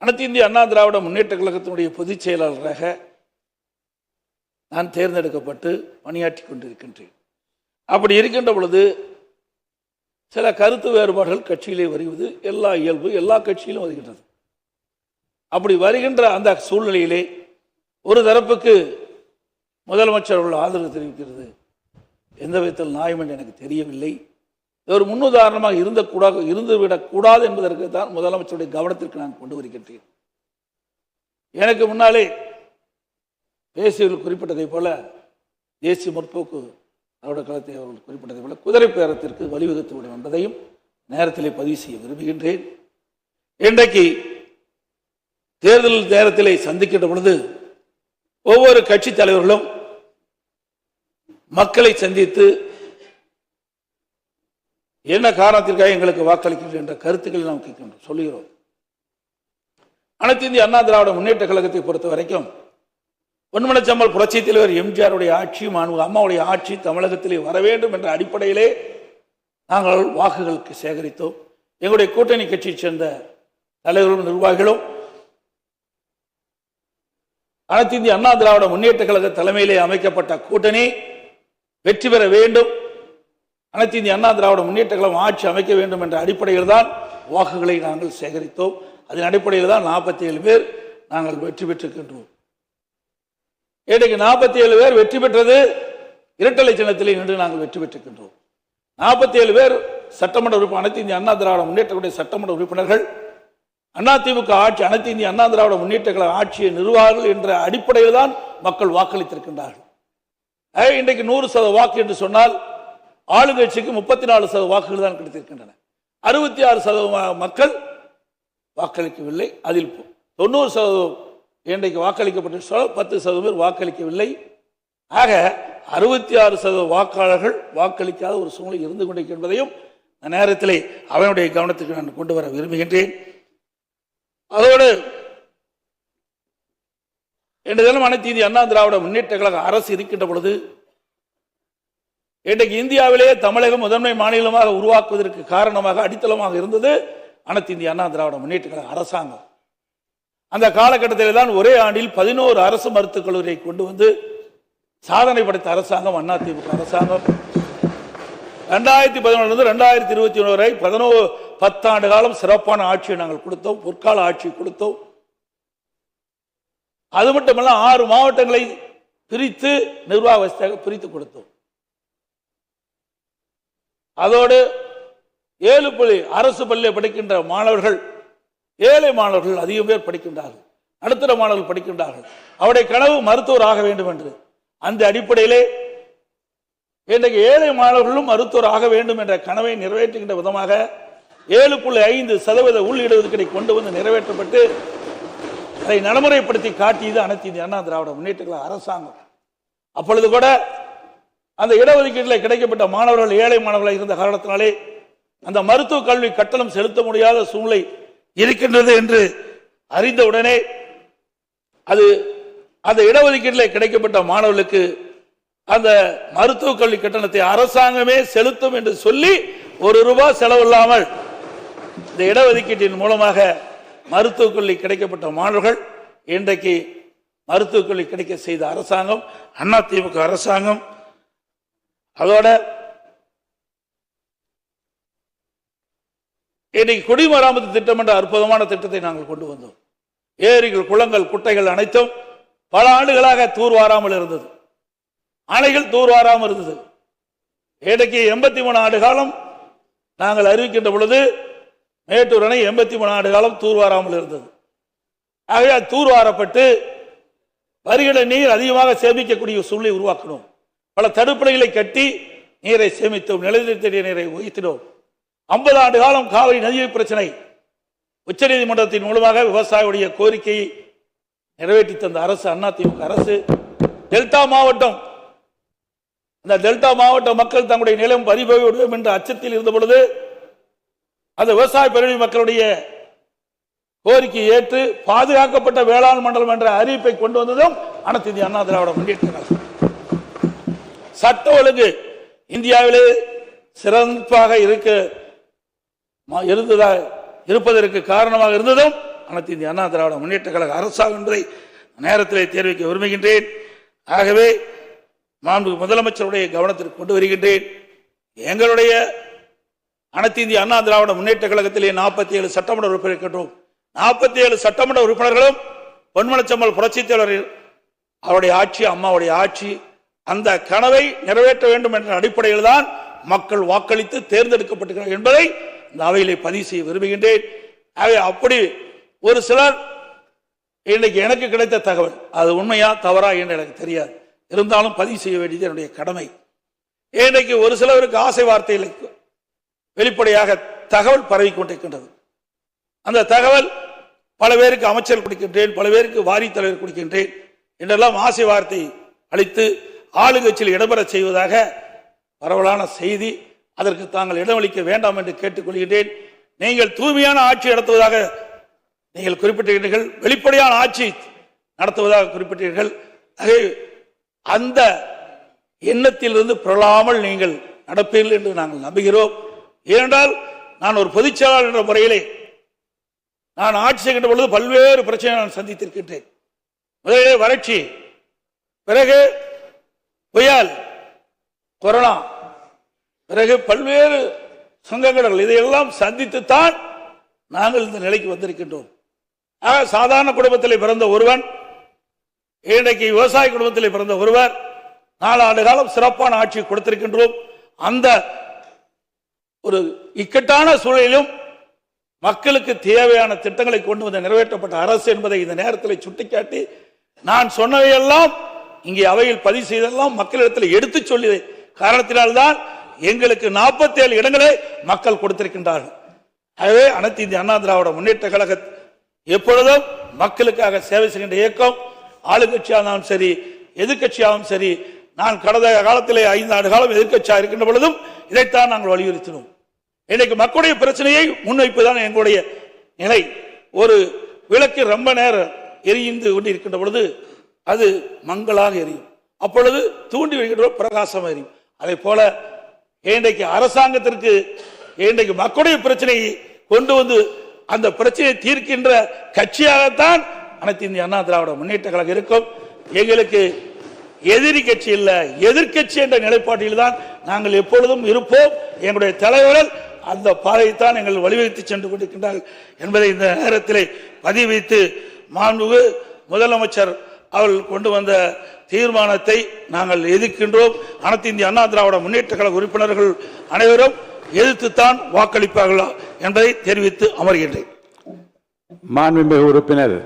அனைத்து இந்திய அண்ணா திராவிட முன்னேற்ற கழகத்தினுடைய பொதுச் செயலாளராக நான் தேர்ந்தெடுக்கப்பட்டு பணியாற்றி கொண்டிருக்கின்றேன். அப்படி இருக்கின்ற பொழுது சில கருத்து வேறுபாடுகள் கட்சியிலே வருவது எல்லா இயல்பு, எல்லா கட்சியிலும் வருகின்றது. அப்படி வருகின்ற அந்த சூழ்நிலையிலே ஒரு தரப்புக்கு முதலமைச்சர் அவர்கள் ஆதரவு தெரிவிக்கிறது எந்த விதத்தில் நியாயம் என்று எனக்கு தெரியவில்லை. ஒரு முன்னுதாரணமாக இருந்துவிடக்கூடாது என்பதற்கு தான் முதலமைச்சருடைய கவனத்திற்கு நான் கொண்டு வருகின்றேன். எனக்கு முன்னாலே பேசியவர்கள் குறிப்பிட்டதை போல தேசிய முற்போக்கு திராவிட கழகத்தை அவர்கள் குறிப்பிட்டதை போல குதிரை பேரத்திற்கு வழிவகுத்துவிடும் என்பதையும் நேரத்திலே பதிவு செய்ய விரும்புகின்றேன். இன்றைக்கு தேர்தல் நேரத்திலே சந்திக்கின்ற பொழுது ஒவ்வொரு கட்சி தலைவர்களும் மக்களை சந்தித்து என்ன காரணத்திற்காக எங்களுக்கு வாக்களிக்கின்றோம் என்ற கருத்துக்களை நாம் கேட்கின்றோம், சொல்லுகிறோம். அனைத்து இந்திய அண்ணா திராவிட முன்னேற்ற கழகத்தை பொறுத்த வரைக்கும் பொன்மனச்சம்பல் புரட்சி தலைவர் எம்ஜிஆருடைய ஆட்சி, அம்மாவுடைய ஆட்சி தமிழகத்திலே வர வேண்டும் என்ற அடிப்படையிலே நாங்கள் வாக்குகளுக்கு சேகரித்தோம். எங்களுடைய கூட்டணி கட்சியைச் சேர்ந்த தலைவர்களும் நிர்வாகிகளும் அனைத்து இந்திய அண்ணா திராவிட முன்னேற்ற கழக தலைமையிலே அமைக்கப்பட்ட கூட்டணி வெற்றி பெற வேண்டும், அனைத்து இந்திய அண்ணா திராவிட முன்னேற்ற கழகம் ஆட்சி அமைக்க வேண்டும் என்ற அடிப்படையில் தான் வாக்குகளை நாங்கள் சேகரித்தோம். அதன் அடிப்படையில் தான் 47 பேர் நாங்கள் வெற்றி பெற்றிருக்கின்றோம். இன்றைக்கு 47 பேர் வெற்றி பெற்றது இரட்டலை சின்னத்திலே நின்று நாங்கள் வெற்றி பெற்றிருக்கின்றோம். 47 பேர் சட்டமன்ற உறுப்பினர், அனைத்து இந்திய அண்ணா திராவிட முன்னேற்ற சட்டமன்ற உறுப்பினர்கள் அதிமுக ஆட்சி, அனைத்து இந்திய அண்ணா திராவிட முன்னேற்ற கழக ஆட்சியை நிறுவார்கள் என்ற அடிப்படையில் தான் மக்கள் வாக்களித்திருக்கின்றார்கள். இன்றைக்கு 100% வாக்கு என்று சொன்னால் ஆளுங்கட்சிக்கு 34% வாக்குகள் தான் கிடைத்திருக்கின்றன. 66% மக்கள் வாக்களிக்கவில்லை. அதில் 90% இன்றைக்கு வாக்களிக்கப்பட்ட 10% பேர் வாக்களிக்கவில்லை. ஆக 66% வாக்காளர்கள் வாக்களிக்காத ஒரு சூழ்நிலை இருந்து கொண்டிருக்கின்றதையும் இந்த நேரத்திலே அவனுடைய கவனத்துக்கு நான் கொண்டு வர விரும்புகின்றேன். அதோடு இன்றைய தினம் அனைத்து இந்திய அண்ணா திராவிட முன்னேற்ற கழக அரசு இருக்கின்ற பொழுது இன்றைக்கு இந்தியாவிலேயே தமிழகம் முதன்மை மாநிலமாக உருவாக்குவதற்கு காரணமாக அடித்தளமாக இருந்தது அனைத்து இந்திய அண்ணா திராவிட முன்னேற்ற கழக அரசாங்கம். அந்த காலகட்டத்தில் தான் ஒரே ஆண்டில் 11 அரசு மருத்துவக் கல்லூரியை கொண்டு வந்து சாதனை படைத்த அரசாங்கம் அதிமுக அரசாங்கம். 2011 2021 வரை 10 ஆண்டு காலம் சிறப்பான ஆட்சியை நாங்கள் கொடுத்தோம், பொற்கால ஆட்சி கொடுத்தோம். அது மட்டுமல்ல 6 மாவட்டங்களை பிரித்து நிர்வாக வசதியாக பிரித்து கொடுத்தோம். அதோடு 7 அரசு பள்ளியில் படிக்கின்ற மாணவர்கள், ஏழை மாணவர்கள் அதிகம் பேர் படிக்கின்றார்கள், நடுத்தர மாணவர்கள் படிக்கின்றார்கள். அவருடைய கனவு மருத்துவர் ஆக வேண்டும் என்று அந்த அடிப்படையிலே இன்றைக்கு ஏழை மாணவர்களும் மருத்துவர் ஆக வேண்டும் என்ற கனவை நிறைவேற்றுகின்ற விதமாக 7.5% உள் இடஒதுக்கீடை கொண்டு வந்து நிறைவேற்றப்பட்டு அதை நடைமுறைப்படுத்தி காட்டியது அனைத்து இந்திய அண்ணா திராவிட முன்னேற்ற கழக அரசாங்கம். அப்பொழுது கூட அந்த இடஒதுக்கீட்டில் கிடைக்கப்பட்ட மாணவர்கள் ஏழை மாணவர்கள் இருந்த காரணத்தினாலே அந்த மருத்துவ கல்வி கட்டணம் செலுத்த முடியாத சூழ்நிலை இருக்கின்றது என்று அறிந்தவுடனே அந்த இடஒதுக்கீட்டில் கிடைக்கப்பட்ட மாணவர்களுக்கு அந்த மருத்துவ கல்வி கட்டணத்தை அரசாங்கமே செலுத்தும் என்று சொல்லி ₹1 செலவில்லாமல் இந்த இடஒதுக்கீட்டின் மூலமாக மருத்துவக் கல்வி கிடைக்கப்பட்ட மாணவர்கள் இன்றைக்கு மருத்துவக் கல்வி கிடைக்க செய்த அரசாங்கம் அதிமுக அரசாங்கம். அதோட இன்றைக்கு குடிமராமத்து திட்டம் என்ற அற்புதமான திட்டத்தை நாங்கள் கொண்டு வந்தோம். ஏரிகள், குளங்கள், குட்டைகள் அனைத்தும் பல ஆண்டுகளாக தூர்வாராமல் இருந்தது, அணைகள் தூர்வாராமல் இருந்தது. இன்றைக்கு 83 ஆண்டு காலம் நாங்கள் அறிவிக்கின்ற பொழுது மேட்டூர் அணை 83 ஆண்டு காலம் தூர்வாராமல் இருந்தது. ஆகவே தூர்வாரப்பட்டு வருகிற நீர் அதிகமாக சேமிக்கக்கூடிய சூழ்நிலை உருவாக்கணும். பல தடுப்பணைகளை கட்டி நீரை சேமித்தோம், நிலத்தடி நீரை உயர்த்தினோம். 50 ஆண்டு காலம் காவிரி நதிநீர் பிரச்சனை உச்சநீதிமன்றத்தின் மூலமாக விவசாயியுடைய கோரிக்கையை நிறைவேற்றி தந்த அரசு அதிமுக அரசு. டெல்டா மாவட்டம், அந்த டெல்டா மாவட்ட மக்கள் தங்களுடைய நிலம் பறிபோய்விடும் என்ற அச்சத்தில் இருந்த பொழுது அந்த விவசாய பிரிவு மக்களுடைய கோரிக்கை ஏற்று பாதுகாக்கப்பட்ட வேளாண் மண்டலம் என்ற அறிவிப்பை கொண்டு வந்ததும் அனைத்து இந்திய அண்ணா திராவிட முன்னேற்ற கழகம். சட்ட ஒழுங்கு இந்தியாவிலே சிறப்பாக இருப்பதற்கு காரணமாக இருந்ததும் அனைத்து இந்திய அண்ணா திராவிட முன்னேற்ற கழக அரசாங்கம் என்பதை நேரத்திலே தெரிவிக்க விரும்புகின்றேன். ஆகவே மாண்பு முதலமைச்சருடைய கவனத்திற்கு கொண்டு வருகின்றேன். எங்களுடைய அனைத்து இந்திய அண்ணா திராவிட முன்னேற்ற கழகத்திலே 47 சட்டமன்ற உறுப்பினர் இருக்கின்றோம். 47 சட்டமன்ற உறுப்பினர்களும் பொன்மனச்செம்மல் புரட்சித் தலைவர் அவருடைய ஆட்சி, அம்மாவுடைய ஆட்சி, அந்த கனவை நிறைவேற்ற வேண்டும் என்ற அடிப்படையில் தான் மக்கள் வாக்களித்து தேர்ந்தெடுக்கப்பட்டிருக்கிறார் என்பதை இந்த அவையிலே பதிவு செய்ய விரும்புகின்றேன். அப்படி ஒரு சிலர் இன்னைக்கு எனக்கு கிடைத்த தகவல் அது உண்மையா தவறா என்று எனக்கு தெரியாது, இருந்தாலும் பதிவு செய்ய வேண்டியது என்னுடைய கடமை. இன்றைக்கு ஒரு சிலருக்கு ஆசை வார்த்தைகளை வெளிப்படையாக தகவல் பரவி கொண்டிருக்கின்றது. அந்த தகவல் பல பேருக்கு அமைச்சர் கொடுக்கின்றேன், பல பேருக்கு வாரி தலைவர் கொடுக்கின்றேன் என்றெல்லாம் ஆசை வார்த்தை அளித்து ஆளுங்கட்சியில் இடம்பெற செய்வதாக பரவலான செய்தி. அதற்கு தாங்கள் இடமளிக்க வேண்டாம் என்று கேட்டுக்கொள்கின்றேன். நீங்கள் தூய்மையான ஆட்சி நடத்துவதாக நீங்கள் குறிப்பிட்டீர்கள், வெளிப்படையான ஆட்சி நடத்துவதாக குறிப்பிட்டீர்கள். அந்த எண்ணத்திலிருந்து புரளாமல் நீங்கள் நடப்பீர்கள் என்று நாங்கள் நம்புகிறோம். ஏனென்றால் நான் ஒரு பொதுச்செயலாளர் என்ற முறையிலே நான் ஆட்சி செய்கின்ற பொழுது பல்வேறு பிரச்சனைகளை நான் சந்தித்திருக்கின்றேன். முதலிலே வறட்சி, பிறகு புயல், கொரோனா, பிறகு பல்வேறு சங்கடங்கள், இதையெல்லாம் சந்தித்துத்தான் நாங்கள் இந்த நிலைக்கு வந்திருக்கின்றோம். சாதாரண குடும்பத்தில் பிறந்த ஒருவன், இன்றைக்கு விவசாய குடும்பத்தில் பிறந்த ஒருவர் 4 ஆண்டு காலம் சிறப்பான ஆட்சி கொடுத்திருக்கின்றோம். அந்த ஒரு இக்கட்டான சூழலிலும் மக்களுக்கு தேவையான திட்டங்களை கொண்டு வந்து நிறைவேற்றப்பட்ட அரசு என்பதை இந்த நேரத்தில் சுட்டிக்காட்டி நான் சொன்னவையெல்லாம் இங்கே அவையில் பதிவு செய்தெல்லாம் மக்களிடத்தில் எடுத்து சொல்லிய காரணத்தினால்தான் எங்களுக்கு 47 இடங்களை மக்கள் கொடுத்திருக்கின்றார்கள். ஆகவே அனைத்து இந்திய அண்ணா திராவிட முன்னேற்ற கழக எப்பொழுதும் மக்களுக்காக சேவை செய்கின்ற இயக்கம், ஆளுங்கட்சியாகவும் சரி எதிர்கட்சியாகவும் சரி. நான் கடந்த காலத்திலே 5 ஆண்டு காலம் எதிர்கட்சியாக இருக்கின்ற பொழுதும் இதைத்தான் நாங்கள் வலியுறுத்தினோம். இன்னைக்கு மக்களுடைய பிரச்சனையை முன்வைப்புதான் எங்களுடைய நிலை. ஒரு விளக்கு ரொம்ப நேரம் எரிந்து கொண்டிருக்கின்ற பொழுது அது மங்களாக எரியும், அப்பொழுது தூண்டி வருகின்ற பிரகாசம் எரியும். அதே போல இன்றைக்கு அரசாங்கத்திற்கு இன்றைக்கு மக்களுடைய பிரச்சனையை கொண்டு வந்து அந்த பிரச்சனையை தீர்க்கின்ற கட்சியாகத்தான் அனைத்து இந்திய அண்ணா திராவிட முன்னேற்ற கழகம் இருக்கும். எங்களுக்கு எதிரி கட்சி இல்ல, எதிர்கட்சி என்ற நிலைப்பாட்டில் தான் நாங்கள் எப்பொழுதும் இருப்போம். எங்களுடைய தலைவர்கள் அந்த பாதையைத்தான் எங்கள் வழிவகுத்து சென்று கொண்டிருக்கின்றார்கள் என்பதை இந்த நேரத்தில் பதிவு வைத்து மாண்புமிகு முதலமைச்சர் அவர்கள் கொண்டு வந்த தீர்மானத்தை நாங்கள் எதிர்க்கின்றோம். அனைத்து இந்திய அண்ணா திராவிட முன்னேற்ற கழக உறுப்பினர்கள் அனைவரும் எதிர்த்துத்தான் வாக்களிப்பார்களா என்பதை தெரிவித்து அமர்கின்றேன். மாண்புமிகு உறுப்பினர்